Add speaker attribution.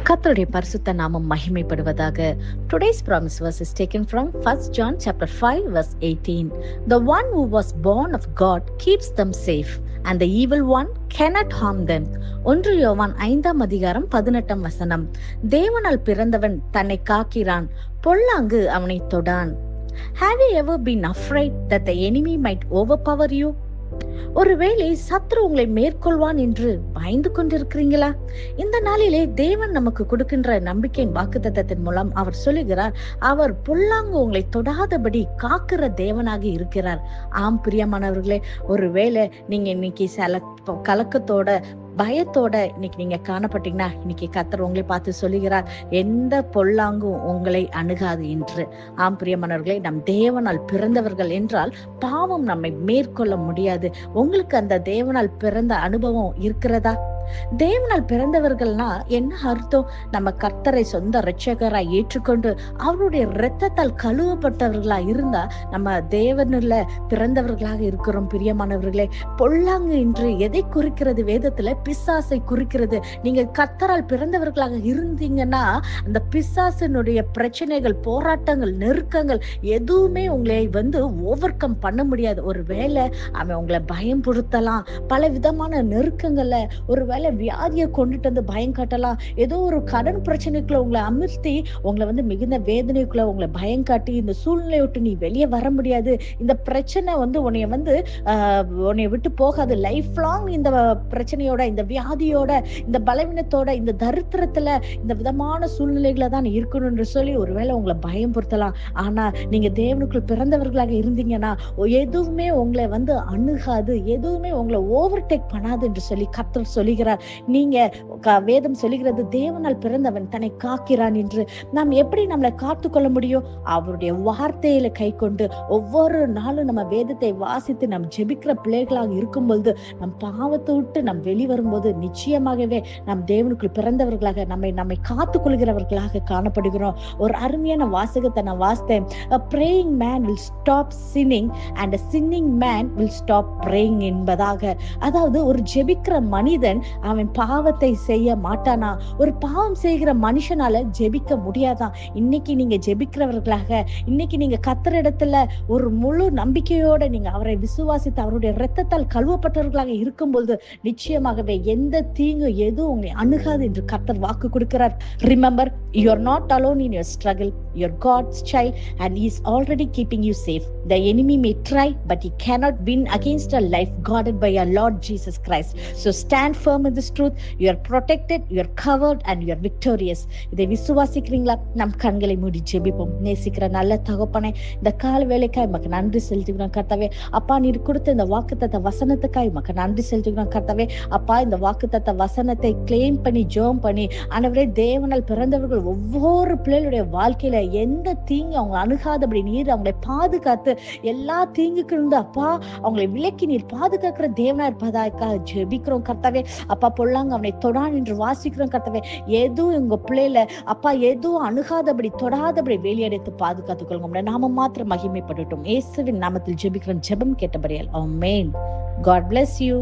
Speaker 1: கர்த்தருடைய பரிசுத்த நாமம் மகிமைப்படுவதாக. Today's promise verse is taken from 1 John chapter 5 verse 18. The one who was born of God keeps them safe and the evil one cannot harm them. 1 யோவான் 5:18. தேவனால் பிறந்தவன் தன்னை காக்கிறான், பொல்லாங்கு அவனை தொடான். Have you ever been afraid that the enemy might overpower you? ஒருவேளை சத்ரு உங்களை மேற்கொள்வான் என்று பயந்து கொண்டிருக்கிறீங்களா? இந்த நாளிலே தேவன் நமக்கு கொடுக்கின்ற நம்பிக்கையின் வாக்குத்தத்தத்தின் மூலம் அவர் சொல்லுகிறார், அவர் பொல்லாங்கு உங்களை தொடாதபடி காக்கிற தேவனாக இருக்கிறார். ஆம் பிரியமானவர்களே, ஒருவேளை நீங்க இன்னைக்கு கலக்கத்தோட பயத்தோட இன்னைக்கு நீங்க காணப்பட்டீங்கன்னா, இன்னைக்கு கர்த்தர் உங்களை பார்த்து சொல்லுகிறார், எந்த பொல்லாங்கும் உங்களை அணுகாது என்று. ஆம் பிரியமானவர்களே, நம் தேவனால் பிறந்தவர்கள் என்றால் பாவம் நம்மை மேற்கொள்ள முடியாது. உங்களுக்கு அந்த தேவனால் பிறந்த அனுபவம் இருக்கிறதா? தேவனால் பிறந்தவர்கள்னா என்ன அர்த்தம்? நம்ம கர்த்தரை சொந்த இரட்சகராய் ஏற்றுக்கொண்டு அவருடைய இரத்தத்தால் கழுவப்பட்டவர்களா இருந்தா நம்ம தேவனில் பிறந்தவர்களாக இருக்கிறோம். பிரியமானவர்களே, பொல்லாங்கு என்று எதை குறிக்கிறது? வேதத்துல பிசாசை குறிக்கிறது. நீங்க கர்த்தரால் பிறந்தவர்களாக இருந்தீங்கன்னா அந்த பிசாசினுடைய பிரச்சனைகள், போராட்டங்கள், நெருக்கங்கள் எதுவுமே உங்களை ஓவர் கம் பண்ண முடியாது. ஒருவேளை அவன் உங்களை பயம்படுத்தலாம், பல விதமான நெருக்கங்கள்ல ஒருவேளை வியாதியை கொண்டுட்டு வந்து பயம் காட்டலாம், ஏதோ ஒரு கடன் பிரச்சனைக்குள்ள உங்களை அமிர்த்தி உங்களை மிகுந்த வேதனைக்குள்ள உங்களை பயம் காட்டி இந்த சூழ்நிலை விட்டு நீ வெளியே வர முடியாது, இந்த பிரச்சனை உன்னை விட்டு போகாது, லைஃப் லாங் இந்த பிரச்சனையோட, இந்த வியாதியோட, இந்த பலவீனத்தோட, இந்த தரித்திரத்துல, இந்த விதமான சூழ்நிலைகளை தான் இருக்கணும் என்று சொல்லி ஒருவேளை உங்களை பயம்படுத்தலாம். ஆனா நீங்க தேவனுக்குள் பிறந்தவர்களாக இருந்தீங்கன்னா எதுவுமே உங்களை அணுகாது, எதுவுமே உங்களை ஓவர்டேக் பண்ணாது என்று சொல்லி கர்த்தர் சொல்லுகிறார். நீங்க வேதம் சொல்லுகிறது, தேவனால் பிறந்தவன் தன்னை காக்கிறான் என்று. நாம் எப்படி நம்மளை காத்து கொள்ள முடியும்? அவருடைய வார்த்தையில கை கொண்டு ஒவ்வொரு நாளும் நம்ம வேதத்தை வாசித்து நம் ஜெபிக்கிற பிள்ளைகளாக இருக்கும் பொழுது, நம் பாவத்தை விட்டு நம் வெளிவரும்போது நிச்சயமாகவே நம் தேவனுக்குள் பிறந்தவர்களாக நம்மை காத்து கொள்கிறவர்களாக காணப்படுகிறோம். ஒரு அருமையான வாசகத்தை நான் வாசித்தேன். A praying man will stop sinning and a sinning man will stop praying என்பதாக. அதாவது ஒரு ஜெபிக்கிற மனிதன் அவன் பாவத்தை செய்ய மாட்டானா? ஒரு பாவம் செய்கிற மனுஷனால ஜெபிக்க முடியாதான்? இன்னைக்கு நீங்க ஜெபிக்கிறவர்களாக, இன்னைக்கு நீங்க கர்த்தரிடத்துல ஒரு முழு நம்பிக்கையோட நீங்க அவரை விசுவாசித்து அவருடைய இரத்தத்தால் கழுவப்பட்டவர்களாக இருக்கும்போது நிச்சயமாகவே எந்த தீங்கு எதுவும் உங்களை அணுகாது என்று கர்த்தர் வாக்கு கொடுக்கிறார். Remember, you are not alone in your struggle. You are God's child and he is already keeping you safe. The enemy may try, but he cannot win against a life guarded by our Lord Jesus Christ. So stand firm in this truth. You are protected, you are covered and you are victorious. இதை விசுவாசிக்கிறீங்களா? நம் கண்களை மூடி ஜெபிப்போம். நேசிக்கிற நல்ல தகப்பனே, இந்த கால வேளைக்காய் உமக்கு நன்றி செலுத்துகிறோம் கர்த்தாவே. அப்பா, நீர் கொடுத்த இந்த வாக்குத்தத்த வசனத்துக்காய் உமக்கு நன்றி செலுத்துகிறோம் கர்த்தாவே. அப்பா, இந்த வாக்குத்தத்த வசனத்தை கிளைம் பண்ணி ஜெபம் பண்ணி ஆண்டவரே, தேவனால் பிறந்தவர்கள் ஒவ்வொரு பிள்ளைகளுடைய வாழ்க்கையில எந்த தீங்கு அவங்க அணுகாதபடி நீர் அவங்களை பாதுகாத்து எல்லா தீங்குக்கு இருந்து அப்பா அவங்களை விலக்கி நீர் பாதுகாக்கிற தேவனா இருப்பதாக ஜெபிக்கிறோம் கர்த்தாவே. அப்பா, பொல்லாங்க அவனை தொடான் என்று வாசிக்கிறோம் கர்த்தாவே. எதுவும் உங்க பிள்ளைல அப்பா எதுவும் அணுகாதபடி தொடாதபடி வேலையடைத்து பாதுகாத்துக் கொள்ளுங்க. நாம மாத்திரம் மகிமைப்படட்டும். இயேசுவின் நாமத்தில் ஜெபிக்கிறோம். ஜெபம் கேட்டபடியால் ஆமென். God bless you.